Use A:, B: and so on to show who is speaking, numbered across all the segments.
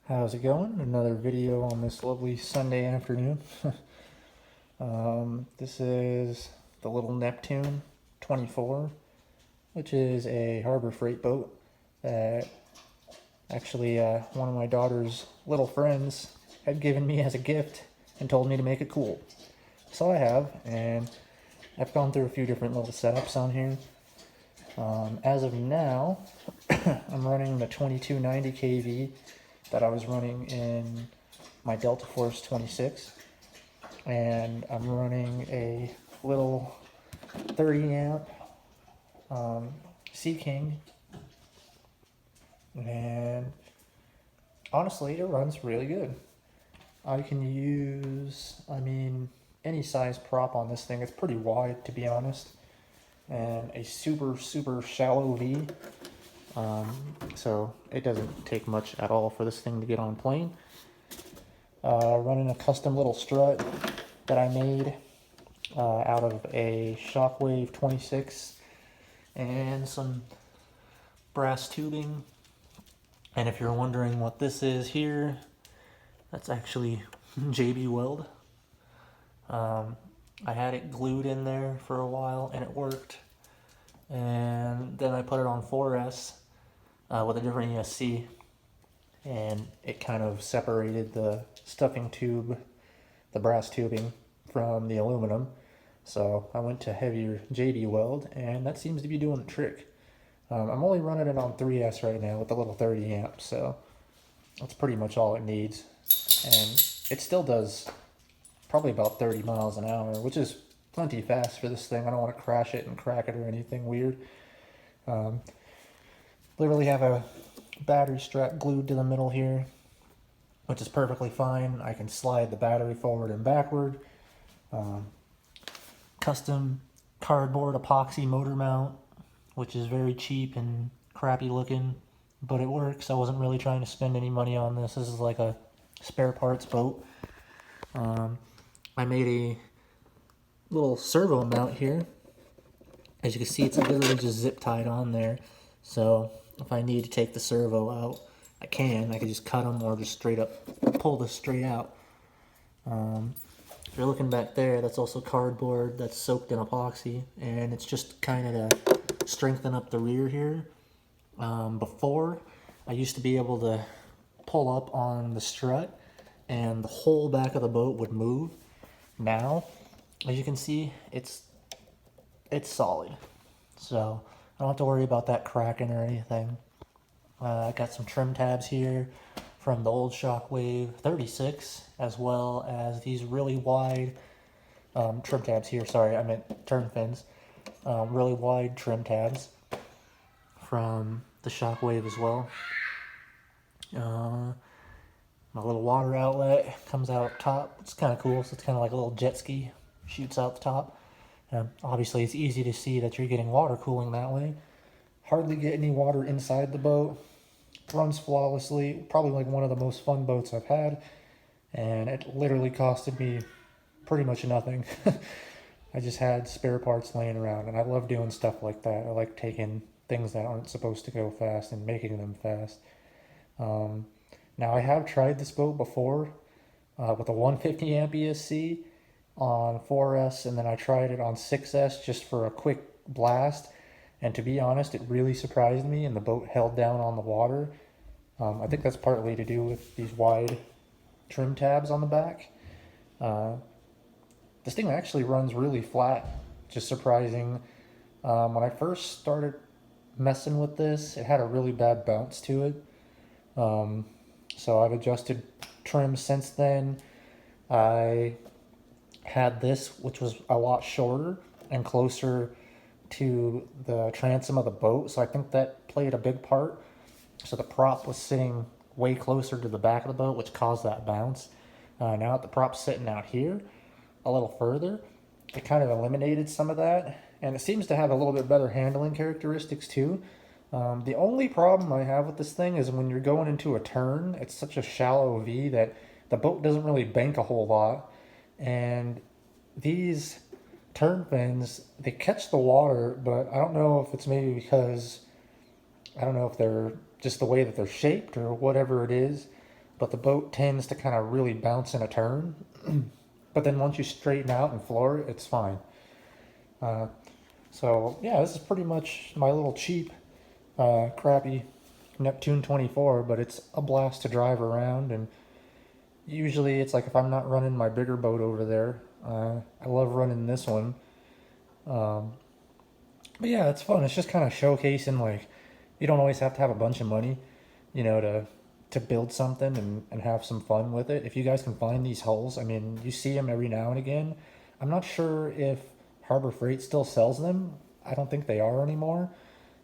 A: How's it going? Another video on this lovely Sunday afternoon. This is the little Neptune 24, which is a harbor freight boat that actually one of my daughter's little friends had given me as a gift and told me to make it cool. So I have, and I've gone through a few different little setups on here. As of now, I'm running the 2290 kV that I was running in my Delta Force 26, and I'm running a little 30 amp Sea King, and honestly it runs really good. I can use, any size prop on this thing. It's pretty wide, to be honest, and a super shallow V. So it doesn't take much at all for this thing to get on plane. Running a custom little strut that I made out of a Shockwave 26 and some brass tubing. And if you're wondering what this is here, that's actually JB Weld. I had it glued in there for a while and it worked. And then I put it on 4S with a different ESC, and it kind of separated the stuffing tube, the brass tubing, from the aluminum. So I went to heavier JB Weld, and that seems to be doing the trick. I'm only running it on 3S right now with the little 30 amp, so that's pretty much all it needs. And it still does probably about 30 miles an hour, which is plenty fast for this thing. I don't want to crash it and crack it or anything weird. Literally have a battery strap glued to the middle here, which is perfectly fine. I can slide the battery forward and backward. Custom cardboard epoxy motor mount, which is very cheap and crappy looking, but it works. I wasn't really trying to spend any money on this. This is like a spare parts boat. I made a little servo mount here. As you can see, it's literally just zip tied on there. So if I need to take the servo out, I can just cut them or just straight up pull this straight out. If you're looking back there, that's also cardboard that's soaked in epoxy, and it's just kind of to strengthen up the rear here. Before, I used to be able to pull up on the strut and the whole back of the boat would move. Now, as you can see, it's solid, so I don't have to worry about that cracking or anything. I got some trim tabs here from the old Shockwave 36, as well as these really wide trim tabs here. Sorry, I meant turn fins. Really wide trim tabs from the Shockwave as well. My little water outlet comes out top. It's kind of cool. So it's kind of like a little jet ski, shoots out the top. Obviously, it's easy to see that you're getting water cooling that way. Hardly get any water inside the boat. Runs flawlessly. Probably like one of the most fun boats I've had. And it literally costed me pretty much nothing. I just had spare parts laying around, and I love doing stuff like that. I like taking things that aren't supposed to go fast and making them fast. Now, I have tried this boat before with a 150 amp ESC on 4S, and then I tried it on 6S just for a quick blast. And to be honest, it really surprised me, and the boat held down on the water. I think that's partly to do with these wide trim tabs on the back. This thing actually runs really flat, just surprising. When I first started messing with this, it had a really bad bounce to it. So I've adjusted trim since then. I had this, which was a lot shorter and closer to the transom of the boat, so I think that played a big part. So the prop was sitting way closer to the back of the boat, which caused that bounce. Now that the prop's sitting out here a little further, it kind of eliminated some of that, and it seems to have a little bit better handling characteristics too. The only problem I have with this thing is when you're going into a turn, it's such a shallow V that the boat doesn't really bank a whole lot, and these turn fins, they catch the water, but I don't know if it's maybe because, I don't know if they're just the way that they're shaped or whatever it is, but the boat tends to kind of really bounce in a turn. But then once you straighten out and floor it, it's fine. Uh, so yeah, this is pretty much my little cheap, crappy Neptune 24, but it's a blast to drive around. And usually it's like if I'm not running my bigger boat over there, I love running this one. Um, but yeah, it's fun. It's just kind of showcasing, like, you don't always have to have a bunch of money, to build something and have some fun with it. If you guys can find these hulls, I mean, you see them every now and again. I'm not sure if Harbor Freight still sells them. I don't think they are anymore.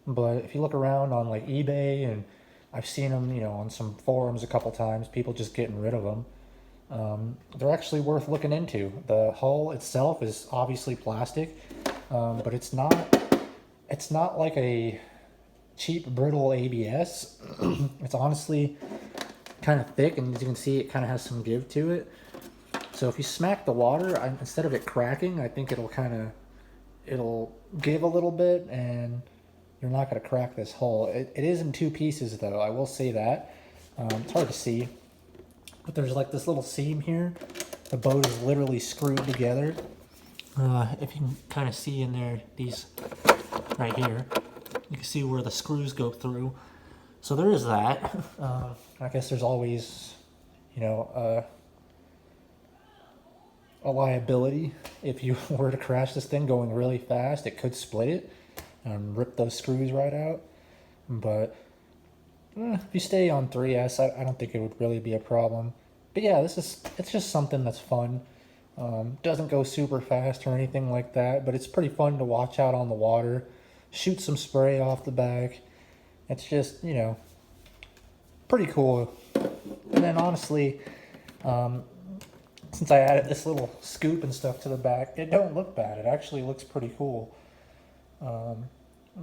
A: But if you look around on like eBay, and I've seen them, on some forums a couple times, people just getting rid of them. They're actually worth looking into. The hull itself is obviously plastic, but it's not like a cheap brittle ABS. It's honestly kind of thick, and as you can see, it kind of has some give to it. So if you smack the water, instead of it cracking, I think it'll give a little bit, and you're not going to crack this hull. It is in two pieces, though. I will say that. It's hard to see, but there's like this little seam here. The boat is literally screwed together. If you can kind of see in there, these right here, you can see where the screws go through. So there is that. I guess there's always, a liability. If you were to crash this thing going really fast, it could split it and rip those screws right out. But if you stay on 3S, I don't think it would really be a problem. But yeah, it's just something that's fun. Doesn't go super fast or anything like that, but it's pretty fun to watch out on the water, shoot some spray off the back. It's just, pretty cool. And then honestly, since I added this little scoop and stuff to the back, it don't look bad. It actually looks pretty cool. But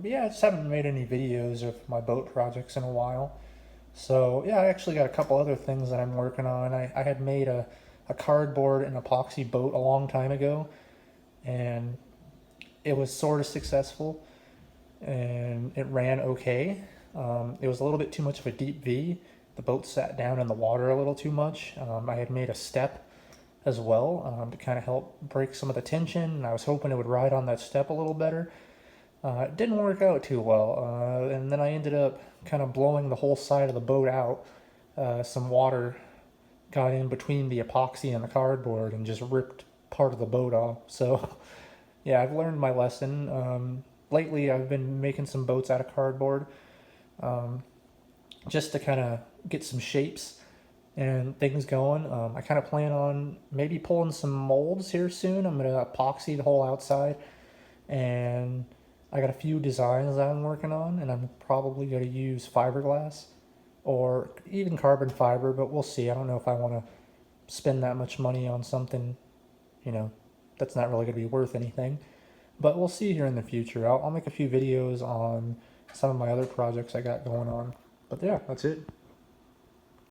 A: yeah, I just haven't made any videos of my boat projects in a while. So yeah, I actually got a couple other things that I'm working on. I had made a cardboard and epoxy boat a long time ago, and it was sort of successful, and it ran okay. It was a little bit too much of a deep V. The boat sat down in the water a little too much. I had made a step as well, to kind of help break some of the tension, and I was hoping it would ride on that step a little better. It didn't work out too well, and then I ended up kind of blowing the whole side of the boat out. Some water got in between the epoxy and the cardboard and just ripped part of the boat off. So yeah, I've learned my lesson. Lately I've been making some boats out of cardboard, just to kind of get some shapes and things going. I kind of plan on maybe pulling some molds here soon. I'm going to epoxy the whole outside, and I got a few designs that I'm working on, and I'm probably going to use fiberglass or even carbon fiber, but we'll see. I don't know if I want to spend that much money on something, that's not really going to be worth anything. But we'll see here in the future. I'll make a few videos on some of my other projects I got going on. But yeah, that's it.